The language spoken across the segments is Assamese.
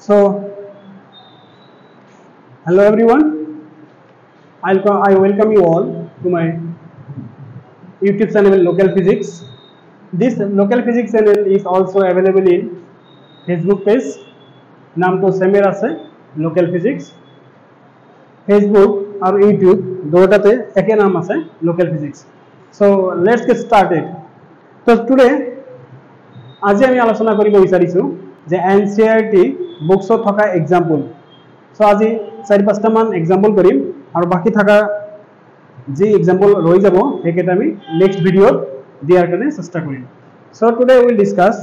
So, hello everyone. I welcome you all to my YouTube channel Local Physics. This Local Physics channel is also available in Facebook page. नाम तो सेम আছে Local Physics. Facebook और YouTube দুটাতে একই নাম আছে Local Physics. So let's get started. So today আজি আমি আলোচনা কৰিব বিচাৰিছো যে NCERT বুকছত থকা एग्जांपल. So আজি 4-5টা মান एग्जांपल কৰিম আৰু বাকি থকা যে एग्जांपल ৰৈ যাব হেকেটা আমি নেক্সট ভিডিওত দিয়াৰ কাৰণে চেষ্টা কৰিম. So today we will discuss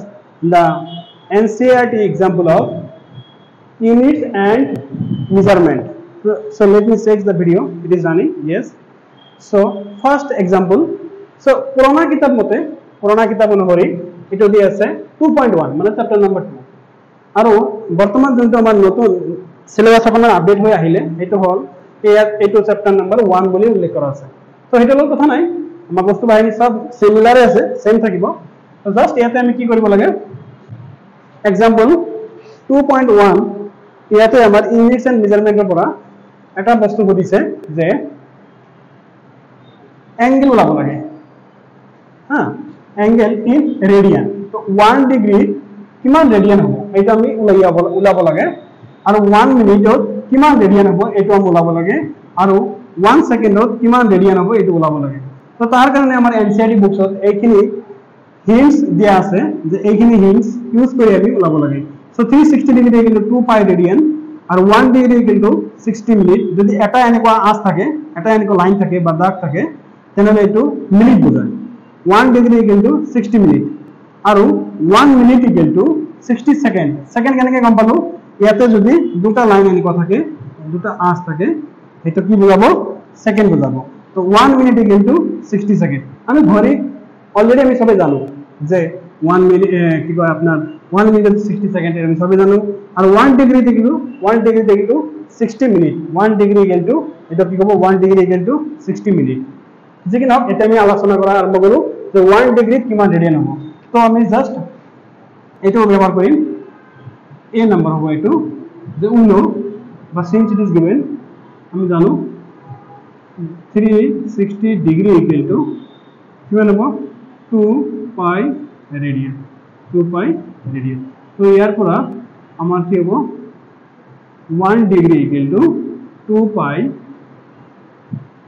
the NCERT example of units and measurement. So let me check the video. It is running. Yes. So first example. So পুৰণা কিতাপ মতে পুৰণা কিতাপ অনুসৰি এটো দি আছে 2.1 মানে চ্যাপ্টাৰ নম্বৰ 2 আৰু বৰ্তমান যোনটো আমাৰ নতুন সিলেবাস আপোনাৰ আপডেট হৈ আহিলে এটো হল এটো চ্যাপ্টাৰ নম্বৰ 1 বুলি উল্লেখ কৰা আছে. তো হেটো লগ কথা নাই আমাৰ বস্তু বাহিনী সব সিমিলাৰ আছে সেম থাকিব. তো জাস্ট ইয়াতে আমি কি কৰিব লাগে एग्जांपल 2.1 ইয়াতে আমাৰ ইউনিটস এন্ড মেজাৰমেন্টৰ পৰা এটা বস্তু বুজিছে যে एंगल ওলাব লাগে হ্যাঁ एंगल इन रेडियन. तो 1 डिग्री किमान रेडियन हो एटा আমি উলাব লাগে আৰু 1 মিনিটত কিমান ৰেডিয়ান হ'ব এটো আমি উলাব লাগে আৰু 1 সেকেন্ডত কিমান ৰেডিয়ান হ'ব এটো উলাব লাগে. তো তাৰ কাৰণে আমাৰ এনসিআৰটি বুকছত এইখিনি হিন্টস দিয়া আছে যে এইখিনি হিন্টস ইউজ কৰি আমি উলাব লাগে. সো 360 ডিগ্ৰি কিন্তু 2 পাই ৰেডিয়ান আৰ 1 ডিগ্ৰি কিন্তু 60 মিনিট. যদি এটা এনেকুৱা আঁচ থাকে এটা এনেকুৱা লাইন থাকে বা দাগ থাকে তেনলে এটো মিনিট বোঝায়. 1 ডিগ্রি কিন্তু 60 মিনিট আৰু 1 মিনিট কিন্তু 60 সেকেন্ড. সেকেন্ড কেনেকৈ গম পালো ইয়াতে যদি দুটা লাইন এনেকুৱা থাকে দুটা আঁচ থাকে এটা কি বুঝাবো সেকেন্ড বুঝাবো. তো 1 মিনিট কিন্তু 60 সেকেন্ড. আমি ঘড়ি অলরেডি আমি সবাই জানো যে 1 মিনিট কি কয় আপনার 1 মিনিট 60 সেকেন্ড আমি সবাই জানো আর 1 ডিগ্রিতে কিন্তু 60 মিনিট 1 ডিগ্রি কিন্তু এটা কি কব 1 ডিগ্রি কিন্তু 60 মিনিট. যে কি না এটা আমি আলোচনা করা আরম্ভ করব যে 1 ডিগ্রি কিমান রেডিয়ান হবে. তো আমি জাস্ট এটো ব্যবহার করি এ নাম্বার হবে এটো যে উনো বা সিন্স ইট ইজ গিভেন আমি জানো 360 ডিগ্রি ইকুয়াল টু কিমান হবে 2 পাই রেডিয়ান 2 পাই রেডিয়ান. তো ইয়ার পরা আমার কি হবে 1 degree equal to 2 pi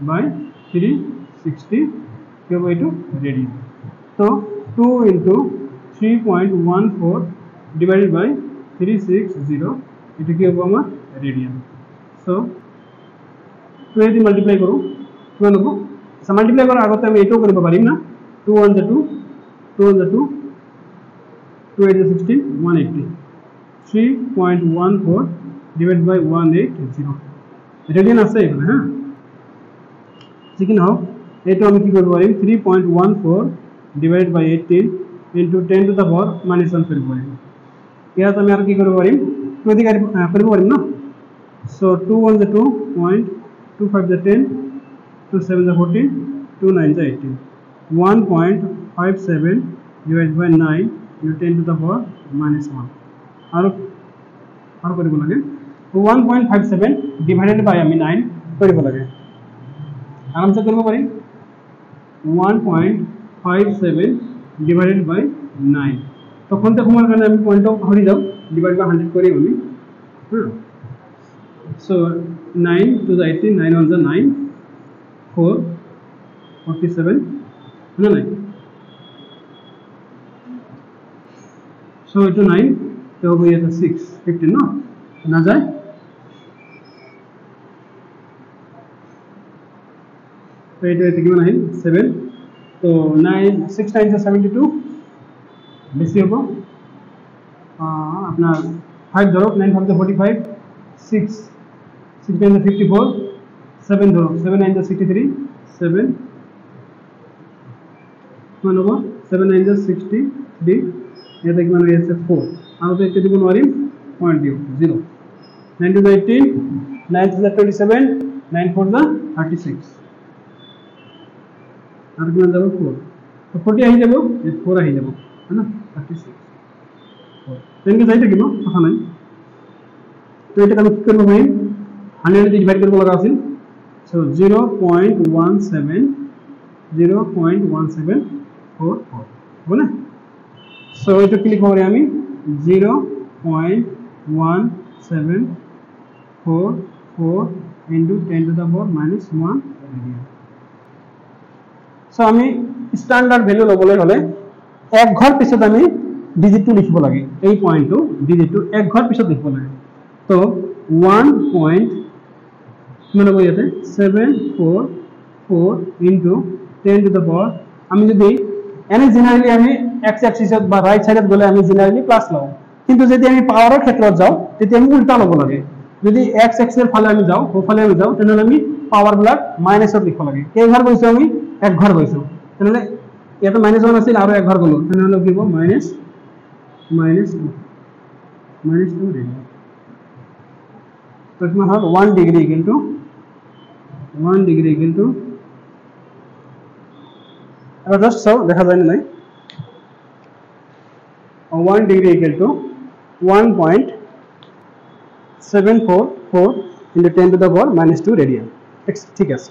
by 360 কি হবে এটো রেডিয়ান. তো 2 into 3.14 divided by 360 এটা কি হবে আমার রেডিয়ান. সো 2 দিয়ে মাল্টিপ্লাই করো কিমান হবে সো মাল্টিপ্লাই করার আগতে আমি এটাও কৰিব পাৰিম না 2 1 the 2 2 1 the 2 2 8 the 16 180 3.14 divided by 180 radian আছে এখানে হ্যাঁ ঠিক না এটা আমি কি করব পারি 3.14 divided by 18 into 10 to the power minus 1 করব পারি. ইয়াত আমি আর কি করব পারি 2 দিয়ে করব পারি না. So 2 1 the 2 point 2 5 the 10 2 7 the 14 2 9 the 18 1.57 divided by 9 into 10 to the power minus 1 আর করব লাগে 1.57 divided by আমি 9 করব লাগে আরামসে করব পারি 1.57 divided by 9 তখন তো তোমার কারণে আমি পয়েন্ট অফ হরি দাও ডিভাইড বাই 100 করি আমি হ্যাঁ. So 9 to the 18 9 on the 9 4 47 না 9 সো এটা 9 তো হবে এটা 6 15 না যায় তো এটা কি মানে 7 তো 9 6 9 72 বেশি হবে আপনার 5 ধরো 9 5 45 6 6 9 54 7 ধরো 7 9 63 7 মানে হবে 7 9 63 এটা কি মানে আছে 4 আর তো এটা দিব পারি পয়েন্ট দিও 0 9 to the 18 9 to the 27 9 4 the 36 আর কি যাব 4 তো 40 আহি যাব 4 আহি যাব है ना 36 10 के जाइए कि नो पता नहीं তো এটাকে আমি কি করব ভাই 100 দিয়ে ডিভাইড করব লাগা আছে সো 0.1744 হবে না সো এটা কি লিখব আমি 0.1744 into 10 to the power minus 1 radian so আমি স্ট্যান্ডার্ড ভ্যালু লবলে হলে এক ঘর পিছত আমি ডিজিট টু লিখিব লাগে এই পয়েন্টটো ডিজিট টু এক ঘর পিছত লিখিব লাগে তো 1 পয়েন্ট মানে কই ইয়াতে 744 into 10 to the power আমি যদি এনে জেনারেলি আমি এক্স অ্যাক্সিসত বা রাইট সাইডত গলে আমি জেনারেলি প্লাস লও কিন্তু যদি আমি পাওয়ারের ক্ষেত্ৰত যাও তেতিয়া আমি উল্টা লব লাগে যদি এক্স এক্সের ফালে আমি যাও ও ফালে আমি যাও তেনলে আমি পাওয়ার ব্লক মাইনাসত লিখব লাগে কেই ঘর কইছো আমি এক ঘর কইছো তেনলে এটা মাইনাস 1 আছিল আৰু এক ঘর গলো তেনলে কি হ'ব মাইনাস 2 রেডিয়ান তো তোমার হবে 1 ডিগ্রি ইকুয়াল টু এবার জাস্ট সো দেখা যায় না নাই 1 degree equal to 1.744 into 10 to the power minus 2 radian ঠিক আছে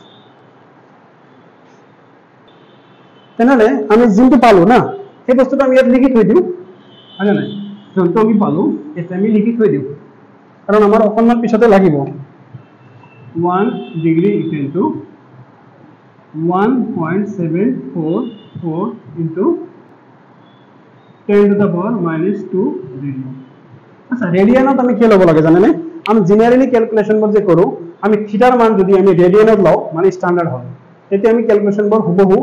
তেনলে আমি জিনটো পালো না এই বস্তুটো আমি ইয়াত লিখি থৈ দিও হয় না যোনটো আমি পালো এটা আমি লিখি থৈ দিও কারণ আমার অকনমান পিছতে লাগিব 1 degree equal to 1.744 into 10 to the power minus 2 radian আচ্ছা রেডিয়ানত আমি কি লব লাগে জানেন আমি জেনারেলি ক্যালকুলেশন বোৰ যে কৰো আমি থিটাৰ মান যদি আমি ৰেডিয়ানত লও মানে স্ট্যান্ডাৰ্ড হয় তেতিয়া আমি ক্যালকুলেশন বোৰ হুবহু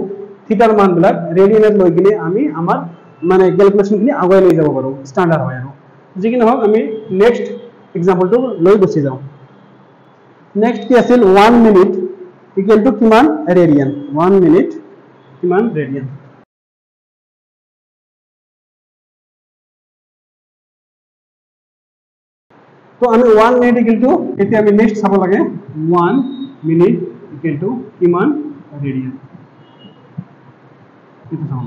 থিটাৰ মান বিলাক ৰেডিয়ানত লৈ গিলে আমি আমাৰ মানে ক্যালকুলেশন খিনি আগুৱাই লৈ যাব পাৰো স্ট্যান্ডাৰ্ড হয় আৰু যিকি নহওক আমি নেক্সট एग्जांपल तो লৈ গুছি যাও নেক্সট কি আছিল 1 মিনিট ইকুয়াল টু কিমান রেডিয়ান 1 মিনিট কিমান রেডিয়ান তো আমি 1 মিনিট ইকুয়াল টু এতিয়া আমি নেক্সট চাব লাগে 1 মিনিট ইকুয়াল টু কিমান রেডিয়ান এটা চাও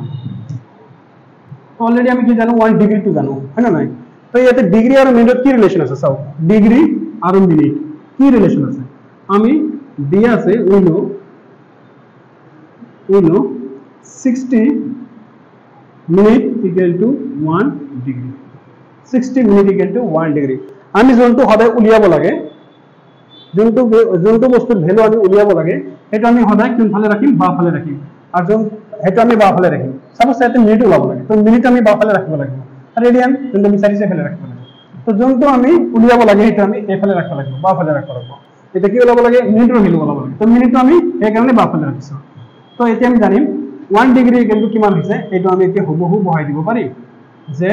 অলরেডি আমি কি জানো 1 ডিগ্রি টু জানো হয় না নাই তো ইয়াতে ডিগ্রি আর মিনিট কি রিলেশন আছে চাও ডিগ্রি আর মিনিট কি রিলেশন আছে আমি দিয়া আছে উইনো 60 minute equal to 1 degree 60 minute equal to 1 degree আমি যোনটো সদায় উলিয়াব লাগে যোনটো বস্তুৰ ভ্যালু আমি উলিয়াব লাগে এটা আমি সদায় কোন ফালে ৰাখিম বা ফালে ৰাখিম আৰু যোন এটা আমি বা ফালে ৰাখিম সাপোজ এটা মিনিট উলাব লাগে তো মিনিট আমি বা ফালে ৰাখিব লাগিব ৰেডিয়ান যোনটো বিচাৰিছে ফালে ৰাখিব লাগিব তো যোনটো আমি উলিয়াব লাগে এটা আমি এফালে ৰাখিব লাগিব বা ফালে ৰাখিব লাগিব এটা কি উলাব লাগে মিনিটৰ ভ্যালু উলাব লাগে তো মিনিটটো আমি এই কাৰণে বা ফালে ৰাখিছো তো এতিয়া আমি জানিম 1 ডিগ্ৰি কিন্তু কিমান হৈছে এইটো আমি এতিয়া হুবহু বহাই দিব পাৰি যে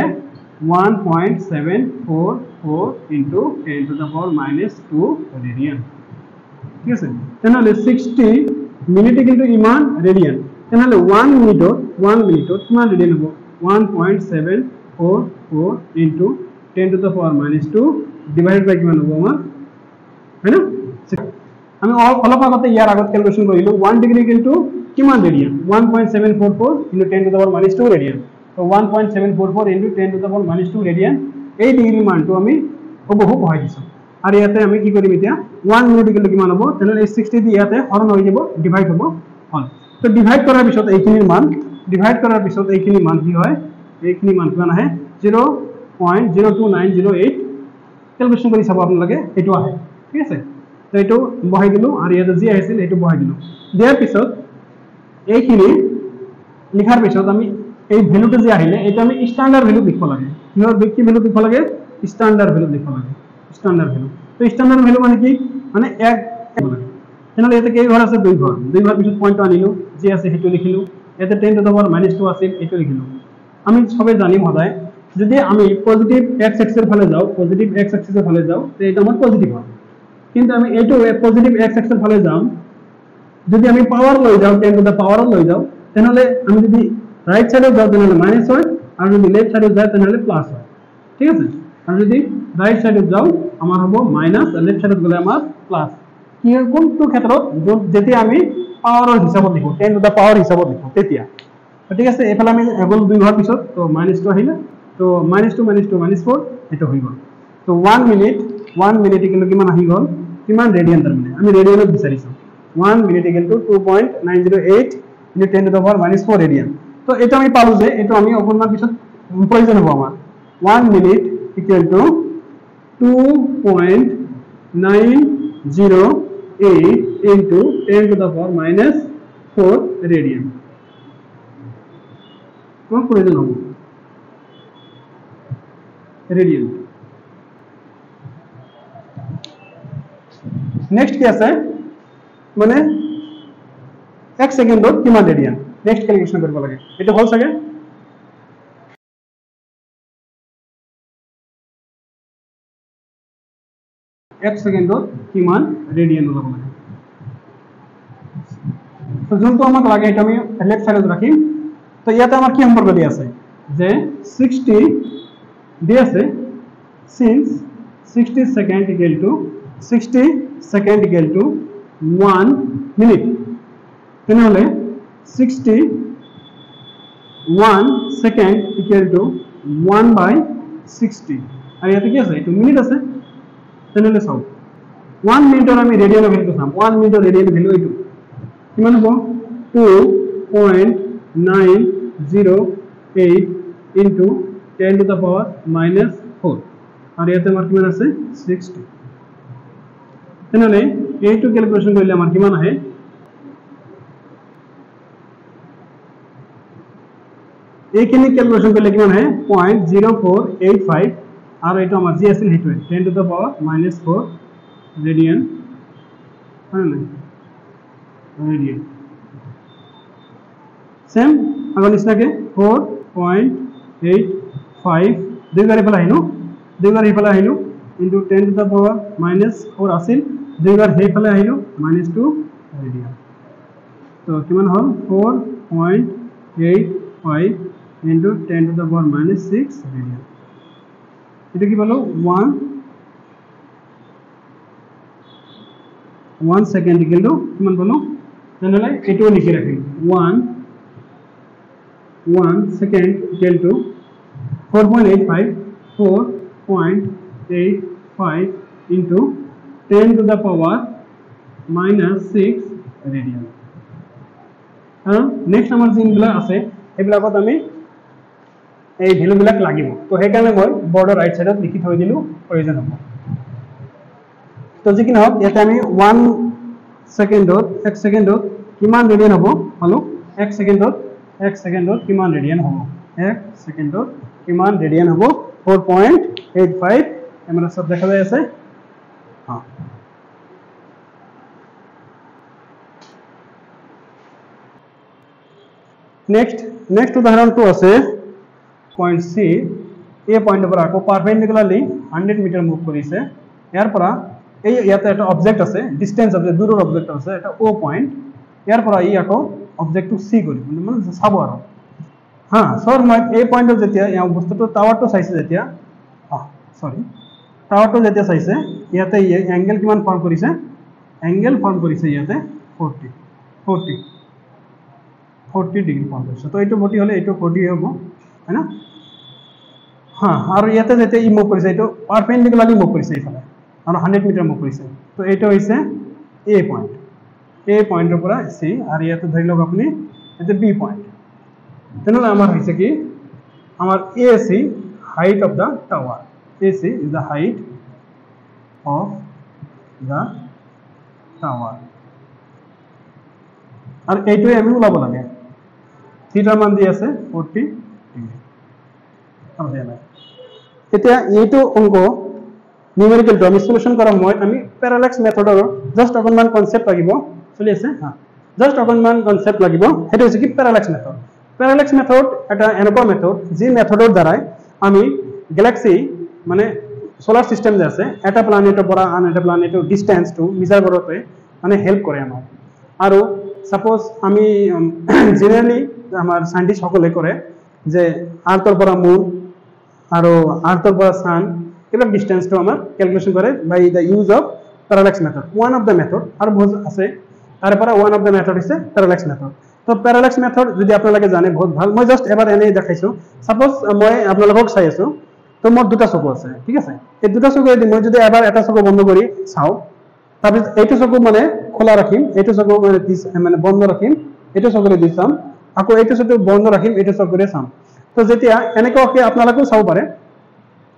1.744 into 10 to the power minus 2 radian ঠিক আছে তেনলে 60 মিনিট কিন্তু ইমান রেডিয়ান তেনলে 1 মিনিটত কিমান রেডিয়ান হ'ব 1.744 into 10 to the power minus 2 divided by কিমান হ'ব আমাৰ হয় না আমি অলপ আগতে ইয়াৰ আগত ক্যালকুলেশন কৰিলো 1 ডিগ্রি কিন্তু কিমান radian 1.744 into 10 to the power minus 2 radian তো 1.744 into 10 to the power minus 2 radian এই ডিগ্রি মানটো আমি হুবহু বহাই দিছো আৰু ইয়াতে আমি কি কৰিম এতিয়া 1 মিনিট কিন্তু কিমান হ'ব তেনলে 60 দি ইয়াতে হৰণ হৈ যাব ডিভাইড হ'ব হল তো ডিভাইড কৰাৰ পিছত এইখিনিৰ মান কি হয় এইখিনি মান কিমান আহে 0.02908 ক্যালকুলেশন কৰি চাব আপোনালোকে এটো আহে ঠিক আছে তো এটো বহাই দিলো আৰু ইয়াতে যি আহিছিল এটো বহাই দিলো দিয়াৰ পিছত এইখিনি লিখাৰ পিছত আমি এই ভ্যালুটো যে আহিলে এটা আমি স্ট্যান্ডাৰ্ড ভ্যালু লিখব লাগে কিহৰ ব্যক্তি ভ্যালু লিখব লাগে স্ট্যান্ডার্ড ভ্যালু লিখব লাগে স্ট্যান্ডার্ড ভ্যালু তো স্ট্যান্ডার্ড ভ্যালু মানে কি মানে এক লাগে তেনলে এতে কেই ঘৰ আছে দুই ঘৰ পিছত পইণ্ট আনিলো যে আছে হেতু লিখিলো এতে 10 to the power minus 2 আছে এটো লিখিলো আমি সবে জানি সদায় যদি আমি পজিটিভ x এক্সিসের ফালে যাও পজিটিভ x এক্সিসের ফালে যাও তো এটা আমার পজিটিভ হয় কিন্তু আমি এইটো পজিটিভ x এক্সিসের ফালে যাম যদি আমি পাওয়ার লৈ যাও 10 to the power লৈ যাও তেনলে আমি যদি রাইট সাইডে যাও তেনলে মাইনাস হয় আর যদি লেফট সাইডে যাও তেনলে প্লাস হয় ঠিক আছে আর যদি রাইট সাইডে যাও আমার হবে মাইনাস আর লেফট সাইডে গলে আমার প্লাস কি কোনটো ক্ষেত্ৰত যেতিয়া আমি পাওয়াৰৰ হিসাবত লিখো 10 to the power হিসাবত লিখো তেতিয়া ঠিক আছে এফালে আমি এগল দুই ঘৰ পিছত তো -2 আহিলে তো -2 -2 -4 এটা হৈ গল তো 1 মিনিট 1 মিনিট ইকুৱেল কিমান আহি গ'ল কিমান ৰেডিয়ান তাৰমানে আমি ৰেডিয়ানত বিচাৰিছো 1 minute equal to 2.908 into 10 to the power minus 4 radian তো এটা আমি পালো যে এটা আমি অকণমান পিছত প্ৰয়োজন হ'ব আমাৰ 1 minute equal to 2.908 into 10 to the power minus 4 radian কোন প্রয়োজন হবে রেডিয়ান নেক্সট কি আছে মানে 1 সেকেন্ডত কিমান রেডিয়ান নেক্সট ক্যালকুলেশন কৰিব লাগে এটা হল সাগে 1 সেকেন্ডত কিমান রেডিয়ান ওলাব লাগে তো যোনটো আমাক লাগে এটা আমি লেফট সাইডত রাখিম তো ইয়াতে আমার কি সম্পর্ক দিয়া আছে যে 60 দিয়া আছে since 60 second equal to 1 minute তাহলে 61 second equal to 1 by 60 আর ইয়াতে কি আছে একটু মিনিট আছে তাহলে সব 1 মিনিটৰ আমি ৰেডিয়ান ভ্যালু পাম 1 মিনিটৰ রেডিয়ান ভ্যালু এইটো কিমান হ'ব 2.908 into 10 to the power minus 4 আর ইয়াতে আমাৰ কিমান আছে 60 তাহলে এইটো ক্যালকুলেশন কৰিলে আমাৰ কিমান আহে এইখিনি ক্যালকুলেশন কৰিলে কিমান আহে 0.0485 আৰ এটা আমাৰ যি আছিল হেতু 10 to the power minus 4 radian হয় না ৰেডিয়ান सेम আগৰ নিচিনাকে 4.85 দুইবাৰ ইফালে আহিলো into 10 to the power minus 4 আছিল দুইবাৰ হেইফালে আহিলো -2 রেডিয়ান তো কিমান হল 4.85 into 10 to the power minus 6 radian এটা কি বলো 1 সেকেন্ড ইকুয়াল টু কিমান বলো তাহলে এটাও লিখে রাখি 1 second equal to 4.85 into 10 to the power minus 6 radian next আমাৰ জিনগুলা আছে এবিলাকত আমি এই ভ্যালু বিলাক লাগিব তো সেই কাৰণে মই বৰ্ডৰ ৰাইট সাইডত লিখি থৈ দিলো প্ৰয়োজন হ'ব তো যি কি নহওক ইয়াতে আমি 1 সেকেন্ডত কিমান ৰেডিয়ান হ'ব হলো 1 সেকেন্ডত কিমান রেডিয়ান হ'ব 1 সেকেন্ডত কিমান রেডিয়ান হ'ব 4.85 আমরা সব দেখা যায় আছে হ্যাঁ নেক্সট উদাহৰণটো আছে পয়েন্ট সি এই পয়েন্টৰ পৰা আকৌ পাৰপেন্ডিকুলাৰলি 100 মিটাৰ মুভ কৰিছে ইয়াৰ পৰা এই ইয়াতে এটা অবজেক্ট আছে ডিসটেন্স অবজেক্ট দূৰৰ অবজেক্ট আছে এটা ও পয়েন্ট ইয়াৰ পৰা ই আকৌ অবজেক্ট টু সি কৰি মানে চাব আৰু হ্যাঁ সৰ মই এই পয়েন্টত যেতিয়া এই বস্তুটো টাৱাৰটো চাইছে যেতিয়া টাৱাৰটো যেতিয়া চাইছে ইয়াতে এংগেল কিমান ফৰ্ম কৰিছে ইয়াতে 40 ডিগ্ৰী ফৰ্ম কৰিছে তো এইটো 40 হলে এইটো 40 হ'ব হয় না হ্যাঁ আৰু ইয়াতে যেতিয়া ই মুভ কৰিছে এইটো পাৰপেন্ডিকুলাৰলি মুভ কৰিছে ইফালে আৰু 100 মিটাৰ মুভ কৰিছে তো এইটো হৈছে এ পয়েন্ট ए पॉइंटर পৰা সি আৰ ইয়াতে ধৰি লওক আপুনি এতে বি পয়েন্ট তেনলে আমাৰ হৈছে কি আমাৰ AC height of the tower AC is the height of the tower আর এইটোই আমি ওলাব লাগে থিটা মান দি আছে 40 ডিগ্ৰী আছে না এতিয়া এইটো অংক নিউমেৰিকেল ড্ৰম সলিউশন কৰাৰ সময়ত আমি প্যাৰালেক্স মেথডৰ জাস্ট অকনমান কনসেপ্ট লাগিব চলি আছে হ্যাঁ জাস্ট অকনমান কনসেপ্ট লাগিব হেতু হৈছে কি প্যারালেক্স মেথড এটা এনেকুৱা মেথড যি মেথডৰ দ্বাৰা আমি গ্যালাক্সি মানে সোলাৰ সিস্টেম যে আছে এটা প্ল্যানেটৰ পৰা আন এটা প্ল্যানেটৰ ডিসটেন্সটো মেজাৰ কৰোতে মানে হেল্প কৰে আমাক আৰু সাপোজ আমি জেনাৰেলি আমাৰ সাইন্টিস্ট সকলে কৰে যে আৰ্থৰ পৰা মুন আৰু আৰ্থৰ পৰা সান এবিলাক ডিসটেন্সটো আমাৰ ক্যালকুলেশন কৰে by the use of parallax method one of the method আৰু বহুত আছে তারপরে ওয়ান অফ দা মেথড আছে প্যারালেক্স মেথড তো প্যারালেক্স মেথড যদি আপোনালোকে জানে বহুত ভাল মই জাস্ট এবাৰ এনে দেখাইছো সাপোজ মই আপোনালোকক চাই আছো তো মোট দুটা চকু আছে ঠিক আছে এই দুটা চকু যদি মই যদি এবাৰ এটা চকু বন্ধ কৰি চাও তাৰপিছত এইটো চকু মানে খোলা ৰাখিম এইটো চকু মানে বন্ধ ৰাখিম এইটো চকুৰে দি চাম আকৌ এইটো চকু বন্ধ ৰাখিম এইটো চকুৰে চাম তো যেতিয়া এনেকুৱাকে আপোনালোকেও চাব পাৰে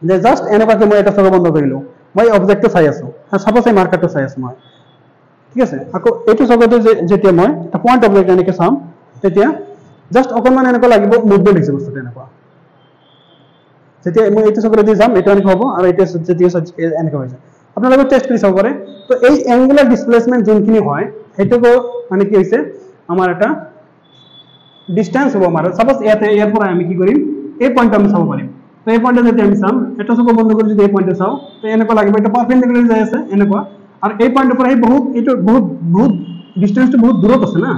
যে জাস্ট এনেকুৱাকে মই এটা চকু বন্ধ কৰিলো মই অবজেক্টটো চাই আছো সাপোজ এই মাৰ্কাৰটো চাই আছো মই ঠিক আছে আকৌ এইটো চকুটো যেতিয়া মই এটা পয়েন্ট অবজেক্ট এনেকে চাম তেতিয়া জাস্ট অকণমান এনেকুৱা লাগিব মুভমেন্ট হৈছে বস্তুটো এনেকুৱা যেতিয়া মই এইটো চকুৰে দি যাম এটা এনেকুৱা হ'ব আৰু এইটো যেতিয়া এনেকুৱা হৈ যায় আপোনালোকে টেষ্ট কৰি চাব পাৰে তো এই এঙ্গুলাৰ ডিসপ্লেসমেন্ট যোনখিনি হয় সেইটোকো মানে কি হৈছে আমাৰ এটা ডিসটেন্স হ'ব আমাৰ সাপোজ ইয়াৰ পৰা আমি কি কৰিম এই পয়েন্টটো আমি চাব পাৰিম তো এই পয়েন্টটো যদি আমি চাম এটা চকু বন্ধ কৰি যদি এই পয়েন্টটো চাও তো এনেকুৱা লাগিব এটা পাৰপেন্ডিকুলাৰ যায় আছে এনেকুৱা আৰু এই পয়েন্টৰ পৰা এই বহুত ডিসটেন্সটো বহুত দূৰত আছে না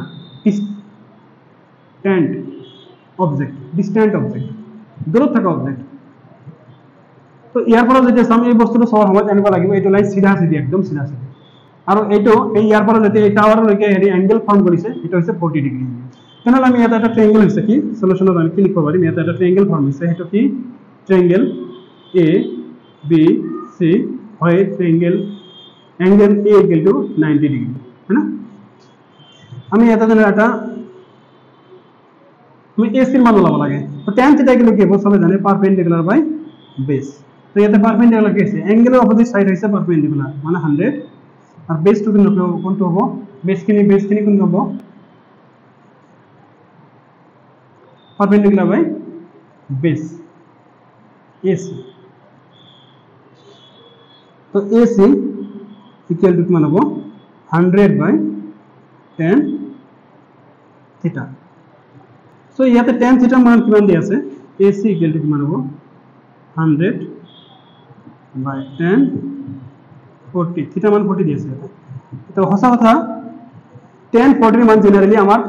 ডিসটেন্ট অবজেক্ট দূৰত থকা অবজেক্ট তো ইয়াৰ পৰা যদি চাম এই বস্তুটো চাৱাৰ সময়ত এনেকুৱা লাগিব এইটো লাইন সিধা একদম সিধা আৰু এইটো এই ইয়াৰ পৰা যদি এই টাৱাৰলৈকে হেৰি এংগেল ফৰ্ম কৰিছে এটা হৈছে 40 ডিগ্ৰী তেনেহ'লে আমি ইয়াত এটা ট্ৰায়াঙ্গেল হৈছে কি সলিউশনত আমি কি লিখিব পাৰিম ইয়াত এটা ট্ৰায়াঙ্গেল ফৰ্ম হৈছে সেইটো কি ট্ৰায়াঙ্গেল এ বি সি হয় triangle angle A equal to 90 degree है ना আমি এটা জানো এটা আমি এ সির মান ওলাব লাগে তো tan থিটা কি লিখিব সবাই জানে পারপেন্ডিকুলার বাই বেস তো ইয়াতে পারপেন্ডিকুলার কি আছে অ্যাঙ্গেলের অপোজিট সাইড হইছে পারপেন্ডিকুলার মানে 100 আর বেস টু কোনটো হবে বেস কিনি কোন হবে পারপেন্ডিকুলার বাই বেস AC তো AC ইকুয়াল টু মান হবে 100 বাই tan থিটা সো ইয়াতে tan থিটা মান কিমান দি আছে AC ইকুয়াল টু মান হবে 100 by tan 40 থিটা মান 40 দিয়েছে তো হসা কথা tan 40 মান জেনারেলি আমার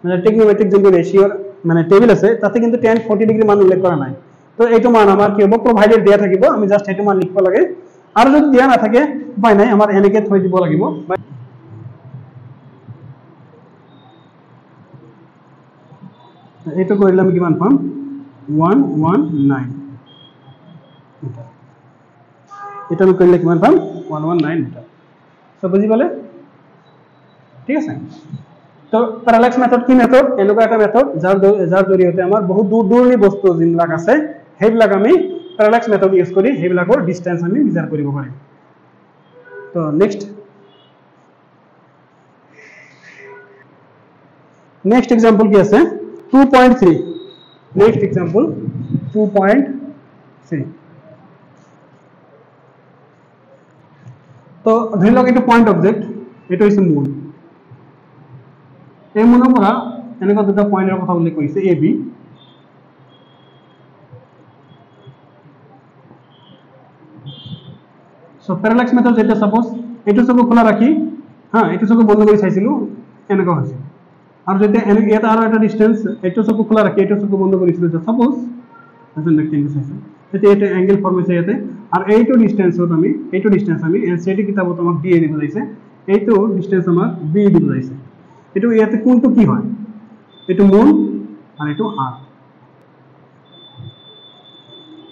মানে টেকনোমেট্রিক যে রেশিওর মানে টেবিল আছে তাতে কিন্তু tan 40 ডিগ্রি মান উল্লেখ করা নাই তো এইটো মান আমার কি হবে প্রোভাইডেড দিয়া থাকিব আমি জাস্ট এইটো মান লিখব লাগে আর যদি দিয়া না থাকে উপায় নাই আমার এনেকে থৈ দিব লাগিব এইটো কৰিলে আমি কিমান পাম 119 মিটার এটা আমি করলে কিমান পাম 119 মিটার সো বুঝি পালে ঠিক আছে তো প্যারালাক্স মেথড কি মেথড এনেকুৱা এটা মেথড যাৰ জৰিয়তে আমাৰ বহুত দূৰদূৰণি বস্তু যিবিলাক আছে সেইবিলাক আমি প্যাৰালাক্স মেথড ইউজ কৰি সেইবিলাকৰ ডিসটেন্স আমি মেজাৰ কৰিব পাৰিম তো নেক্সট এক্সাম্পল কি আছে 2.3 নেক্সট এক্সাম্পল 2.3 তো ধৰি লওক এটা পয়েন্ট অবজেক্ট এটা হৈছে মুন এই মুনৰ পৰা এনেকুৱা দুটা পয়েন্টৰ কথা উল্লেখ কৰিছে এ বি সো প্যাৰালাক্স মেথড যেটা সাপোজ এইটো চকু খোলা ৰাখি হ্যাঁ এইটো চকু বন্ধ কৰি চাইছিলো এনেকুৱা হৈছে আৰু যেতিয়া ইয়াতে আৰু এটা ডিসটেন্স এইটো চকু খোলা ৰাখি এইটো চকু বন্ধ কৰিছিলো সাপোজ এজন ৰেক্টেঙ্গল চাইছো তেতিয়া এটা অ্যাঙ্গেল ফর্ম হৈছে ইয়াতে আর এইটো ডিসটেন্স আমি এনসিটি কিতাবত আমাক দিয়ে দিব যাইছে এইটো ডিসটেন্স আমাক বি দিব যাইছে এইটো ইয়াতে কোনটো কি হয় এইটো মুন আর এইটো আর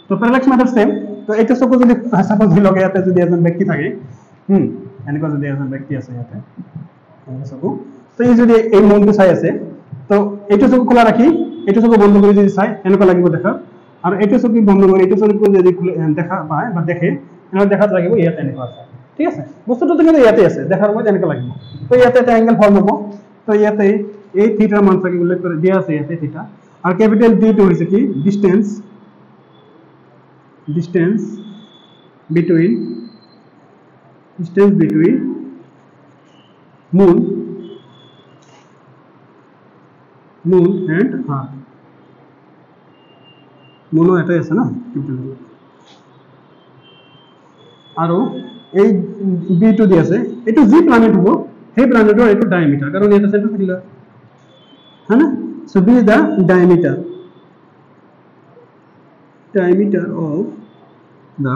তো প্যারালাক্স মেথড সেম তো এইটো চকু যদি সাপোজ ধৰি লগে ইয়াতে যদি এজন ব্যক্তি থাকে এনেকুৱা যদি এজন ব্যক্তি আছে ইয়াতে চকু তো এই যদি এই মুনটো চাই আছে তো এইটো চকু খোলা ৰাখি এইটো চকু বন্ধ কৰি যদি চাই এনেকুৱা লাগিব দেখা আৰ এইটো চকু বন্ধ কৰি এইটো চকু যদি দেখা পায় বা দেখে এনেকুৱা দেখাত লাগিব ইয়াতে এনেকুৱা আছে ঠিক আছে বস্তুটো কিন্তু ইয়াতে আছে দেখাৰ সময়ত এনেকুৱা লাগিব তো ইয়াতে এটা অ্যাঙ্গেল ফৰ্ম হ'ব তো ইয়াতে এই থিটাৰ মান চাকি উল্লেখ কৰি দিয়া আছে ইয়াতে থিটা আর ক্যাপিটাল ডি টো হৈছে কি distance between moon and earth moon এটাই আছে না আৰু এই বি টো দি আছে এটো জি প্ল্যানেট হ'ব সেই প্ল্যানেটৰ এটো ডায়ামিটাৰ কাৰণ এটা সেন্টাৰ থাকিলা হ্যাঁ না so be the diameter of the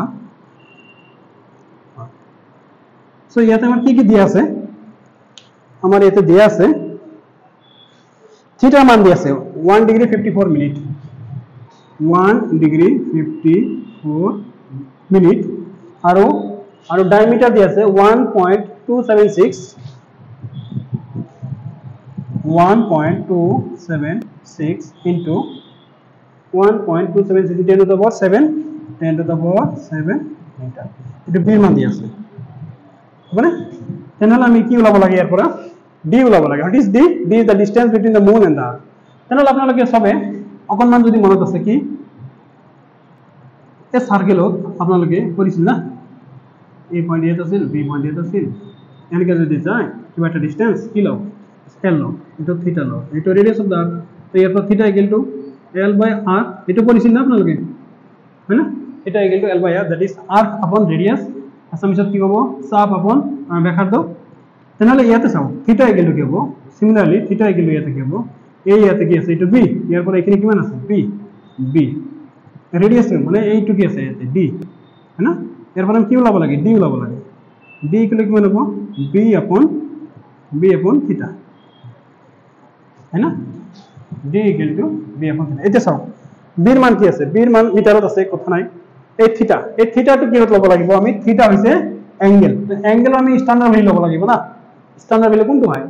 so ইয়াতে আমার কি দিয়া আছে আমার এতে দিয়া আছে থিটা মান দিয়া আছে 1 ডিগ্রি 54 মিনিট 1 ডিগ্ৰী 54 মিনিট আৰু ডায়ামিটাৰ দি আছে 1.276 into 1.276 10 to the power 7 metre এটো বি মান দি আছে মানে তেনেহলে আমি কি ওলাব লাগে ইয়াৰ পৰা d ওলাব লাগে what is d d is the distance between the moon and the earth তেনেহলে আপোনালোকে সবে অকনমান যদি মনত আছে কি এই সার্কেলত আপোনালোকে কৰিছিল না a পয়েন্ট ইয়াত আছিল b পয়েন্ট ইয়াত আছিল এনেকৈ যদি যায় কিবা এটা ডিসটেন্স কি লও স্কেল লও এটা থিটা লও এটা রেডিয়াস অফ দা তো ইয়াৰ পৰা থিটা equal to l by r এটা কৰিছিল না আপোনালোকে হয় না এটা equal to l by r that is r upon radius আসামিছত কি হ'ব চাপ upon ব্যাসার্ধ তেনেহলে ইয়াতে চাও থিটা ইকুয়াল টু কি হ'ব সিমিলারলি থিটা ইকুয়াল টু ইয়াতে কি হ'ব a ইয়াতে কি আছে এটা b ইয়াৰ পৰা এখানে কিমান আছে b রেডিয়াস মানে এইটো কি আছে ইয়াতে d है ना এর মানে কি ওলাব লাগে d ওলাব লাগে d ইকুয়াল টু কিমান হ'ব b upon থিটা है ना d equal to b upon theta এটা চাও b এর মান কি আছে b এর মান মিটারত আছে কথা নাই এই থিটাটো কি লব লাগিব আমি থিটা হইছে অ্যাঙ্গেল তো অ্যাঙ্গেল আমি স্ট্যান্ডার্ড ভ্যালু লব লাগিব না স্ট্যান্ডার্ড ভ্যালু কোনটো হয়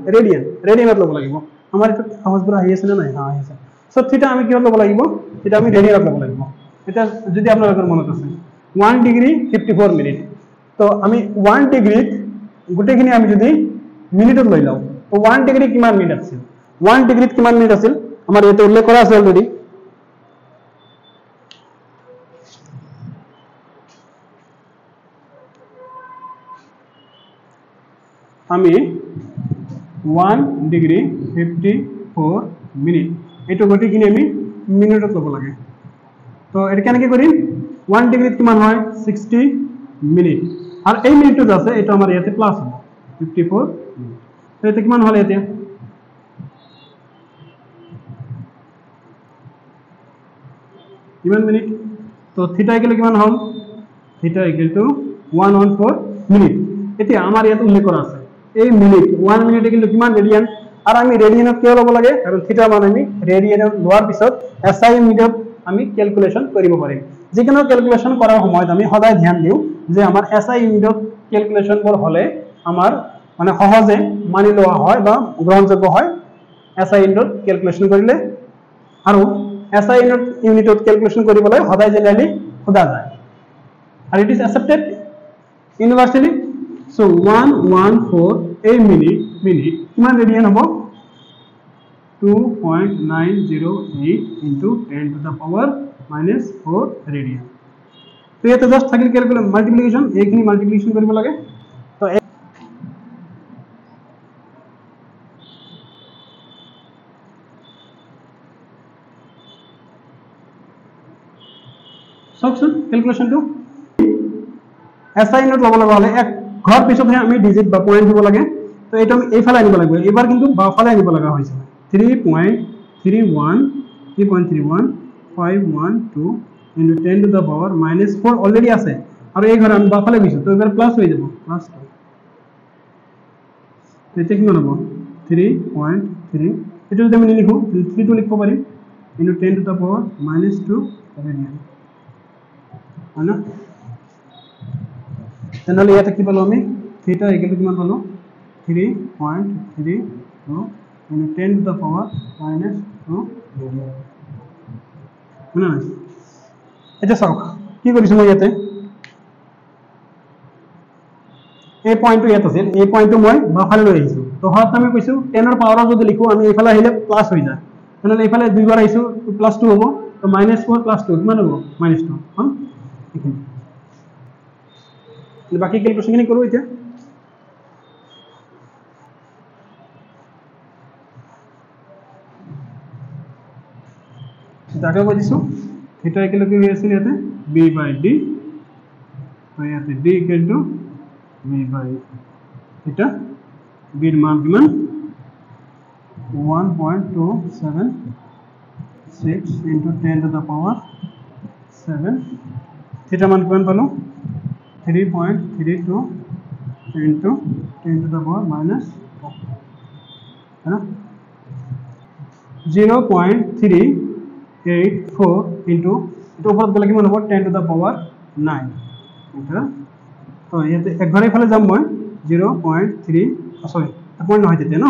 রেডিয়ানত লব লাগিব আমাৰ এটা আওয়াজবোৰ আহি আছে না নাই হ্যাঁ আহি আছে সো থিটা আমি কি লব লাগিব এটা আমি রেডিয়ানত লব লাগিব এটা যদি আপোনালোকৰ মনত আছে 1 ডিগ্ৰী 54 মিনিট তো আমি 1 ডিগ্ৰী গুটেখিনি আমি যদি মিনিটত লৈ লও তো 1 ডিগ্ৰী কিমান মিনিট আছে 1 ডিগ্ৰীত কিমান মিনিট আছিল আমাৰ ইয়াতে উল্লেখ কৰা আছে অলৰেডি আমি 1 ডিগ্ৰী 54 মিনিট এটো গতিখিনি আমি মিনিটত লব লাগে তো এটা কেনেকৈ কৰিম 1 ডিগ্ৰীত কিমান হয় 60 মিনিট আৰু এই মিনিটটো আছে এটা আমাৰ ইয়াতে প্লাস হ'ব 54 তো এটা কিমান হল ইয়াতে কিমান মিনিট তো থিটা ইকুয়াল কিমান হল থিটা ইকুয়াল টু 114 মিনিট এতিয়া আমাৰ ইয়াত উল্লেখ কৰা আছে এই মিনিট 1 মিনিট ইকুয়াল কিমান ৰেডিয়ান আৰু আমি ৰেডিয়ানত কিয় লব লাগে কাৰণ থিটা মান আমি ৰেডিয়ানত লোৱাৰ পিছত এসআই মিনিটত আমি ক্যালকুলেশন কৰিব পাৰিম যিকোনো ক্যালকুলেশন কৰাৰ সময়ত আমি সদায় ধ্যান দিও যে আমাৰ এসআই মিনিটত ক্যালকুলেশন কৰ হলে আমাৰ মানে সহজে মানি লোৱা হয় বা গ্ৰহণযোগ্য হয় এসআই ইউনিটত ক্যালকুলেশন কৰিলে আৰু SI ইউনিটত ক্যালকুলেশন কৰিবলৈ সদায় জেনাৰেলি খোদা যায় আৰু it is accepted universally so 114 a minute কিমান ৰেডিয়ান হ'ব 2.908 into 10 to the power minus 4 radian তো এটা জাস্ট থাকিল ক্যালকুলেশন মাল্টিপ্লিকেশন এইখিনি মাল্টিপ্লিকেশন কৰিব লাগে তো সবসুন ক্যালকুলেশন টু এসআই নোট লব লগা হলে এক ঘর পিছতহে আমি ডিজিট বা পয়েন্ট দিব লাগে তো এটা আমি এইফালে আনিব লাগিব এবাৰ কিন্তু বাফালে আনিব লগা হৈছে 3.31 512 into 10 to the power minus 4 already আছে আৰু এই ঘৰ আমি বাফালে গৈছো তো এবাৰ প্লাস হৈ যাব প্লাস তো এটা কিমান হ'ব 3.3 এটা যদি আমি লিখো 3 to লিখব পাৰিম into 10 to the power minus 2 radian है ना তেনেহলে ইয়াতে কি পালো আমি থিটা ইকুয়াল কিমান পালো 3.32 into 10 to the power minus 2 radian না এটা চাওক কি কৰিছো মই ইয়াতে এই পয়েন্টটো ইয়াত আছিল এই পয়েন্টটো মই বাফালে লৈ আহিছো তো হত আমি কৈছো 10 এর পাওয়াৰ যদি লিখো আমি এইফালে আহিলে প্লাস হৈ যায় তেনেহলে এইফালে দুইবাৰ আহিছো তো প্লাস 2 হ'ব তো -4 + 2 কিমান হ'ব -2 হল বাকি ক্যালকুলেশন খিনি কৰো এতিয়া দাকে কৈ দিছো থিটা ইকুয়াল কি হৈ আছিল ইয়াতে b/d তো ইয়াতে d equal to b/θ b এর মান কিমান 1.276 into 10 to the power 7 থিটা মান কিমান পালো 3.32 into 10 to the power minus 4 है ना 0.384 ইনটু এটা উপৰত গলে কিমান হ'ব 10 টু দা পাৱাৰ 9 এটা তো ইয়াতে একবাৰ ইফালে যাম মই 0.3 সৰি পইণ্ট নহয় তেতিয়া ন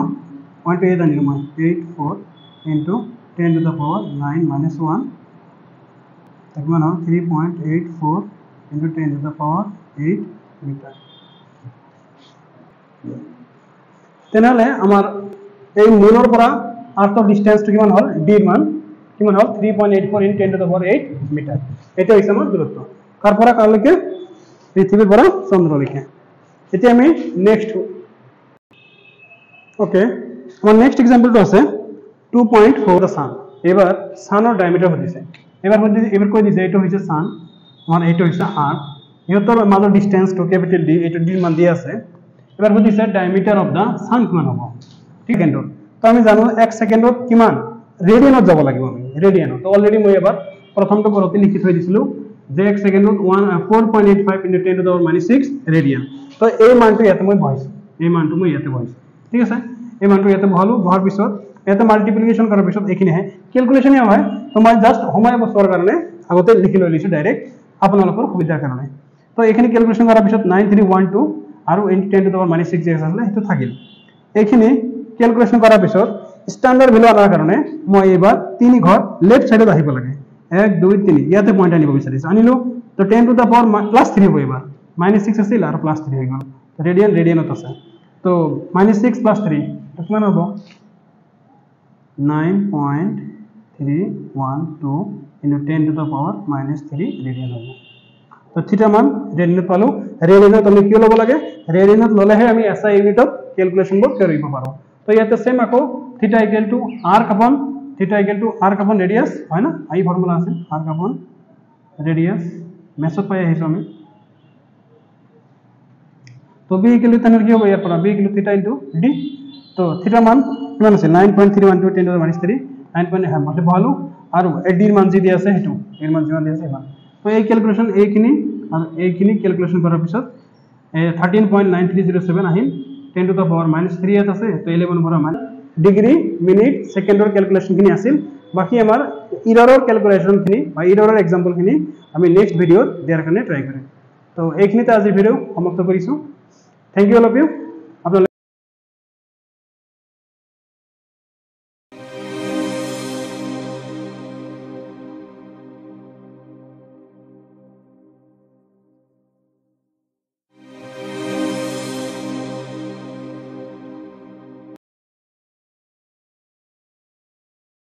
পইণ্ট এই জানিলো মই 84 into 10 to the power 9 minus 1 কিমান হ'ব 3.84 into 10 to the power 8 metre তেনেহলে আমাৰ এই মূলৰ পৰা আৰ্থৰ ডিসটেন্সটো কিমান হ'ল d মান কিমান হ'ল 3.84 in 10 to the power 8 metre এটা হৈছে আমাৰ দূৰত্ব কাৰ পৰা কাৰলৈকে পৃথিৱীৰ পৰা চন্দ্ৰলৈকে এতিয়া আমি নেক্সট ওকে আমাৰ নেক্সট এক্সাম্পলটো আছে 2.4 দা সান এবাৰ সানৰ ডায়ামিটাৰ হদিছে এবাৰ কৈ দিছে এইটো হৈছে সান আমাৰ এইটো হৈছে আৰ্থ ইহঁতৰ মাজৰ ডিসটেন্সটো ক্যাপিটেল d এইটো d মান দিয়া আছে এবাৰ হদিছে ডায়ামিটাৰ অফ দা সান কিমান হ'ব ঠিক আছে তো আমি জানো 1 সেকেন্ডত কিমান ৰেডিয়ানত যাব লাগিব আমি ৰেডিয়ানত তো অলৰেডি মই এবাৰ প্ৰথমটো কৰতে লিখি থৈ দিছিলো যে 1 সেকেন্ডত 4.85 into 10 to the power -6 radian তো এই মানটো ইয়াতে মই বহাইছো এই মানটো মই ইয়াতে বহাইছো ঠিক আছে এই মানটো ইয়াতে বহালো বহাৰ পিছত ইয়াতে মাল্টিপ্লিকেশন কৰাৰ পিছত এইখিনি হয় ক্যালকুলেশন হয় তো মই জাস্ট সময় বছৰৰ কাৰণে আগতে লিখি লৈ লৈছো ডাইৰেক্ট আপোনালোকৰ সুবিধাৰ কাৰণে তো এইখিনি ক্যালকুলেশন কৰাৰ পিছত 9312 আৰু 10 টু দা পাৱাৰ -6 যে আছে সেইটো থাকিল এইখিনি ক্যালকুলেশন কৰাৰ পিছত স্ট্যান্ডাৰ্ড ভ্যালু আনাৰ কাৰণে মই এবাৰ 3 ঘৰ লেফট সাইডত আহিব লাগে 1 2 3 ইয়াতে পইণ্ট আনিব বিচাৰিছো আনিলো তো 10 টু দা পাৱাৰ +3 হ'ব এবাৰ -6 আছিল আৰু +3 হৈ গ'ল ৰেডিয়ানত আছে তো -6 +3 কিমান হ'ব 9.312 into 10 to the power -3 radian হ'ব তো থিটা মান ৰেডিয়ানত পালো ৰেডিয়ানত আমি কি ল'ব লাগে ৰেডিয়ানত ললেহে আমি এসআই ইউনিটত ক্যালকুলেশনবোৰ কৰিব পাৰো তো ইয়াতে সেম আকৌ থিটা ইকুয়াল টু r কাপন ৰেডিয়াস হয় না এই ফৰ্মুলা আছে r কাপন ৰেডিয়াস মেথড পাই আহিছো আমি তো b ইকুয়াল টু তেনে কি হ'ব ইয়াৰ পৰা b ইকুয়াল টু থিটা ইনটু d তো থিটা মান কিমান আছে 9.312 10 টু দা পাৱাৰ -3 9.5 মানে ভালো আৰু d এৰ মান যি দিয়া আছে হেতু এৰ মান যিমান দিয়া আছে ইমান তো এই ক্যালকুলেশন এইখিনি আৰু এইখিনি ক্যালকুলেশন কৰাৰ পিছত 13.9307 আহিল 10 টু দা পাৱাৰ -3 ইয়াত আছে তো 11 পৰা মান ডিগ্ৰী মিনিট সেকেন্ডৰ ক্যালকুলেশন খিনি আছিল বাকি আমাৰ এৰৰৰ ক্যালকুলেশন খিনি বা এৰৰৰ এক্সাম্পল খিনি আমি নেক্সট ভিডিওত দিয়াৰ কাৰণে ট্ৰাই কৰিম তো এইখিনিতে আজি ভিডিও সমাপ্ত কৰিছো thank you all of U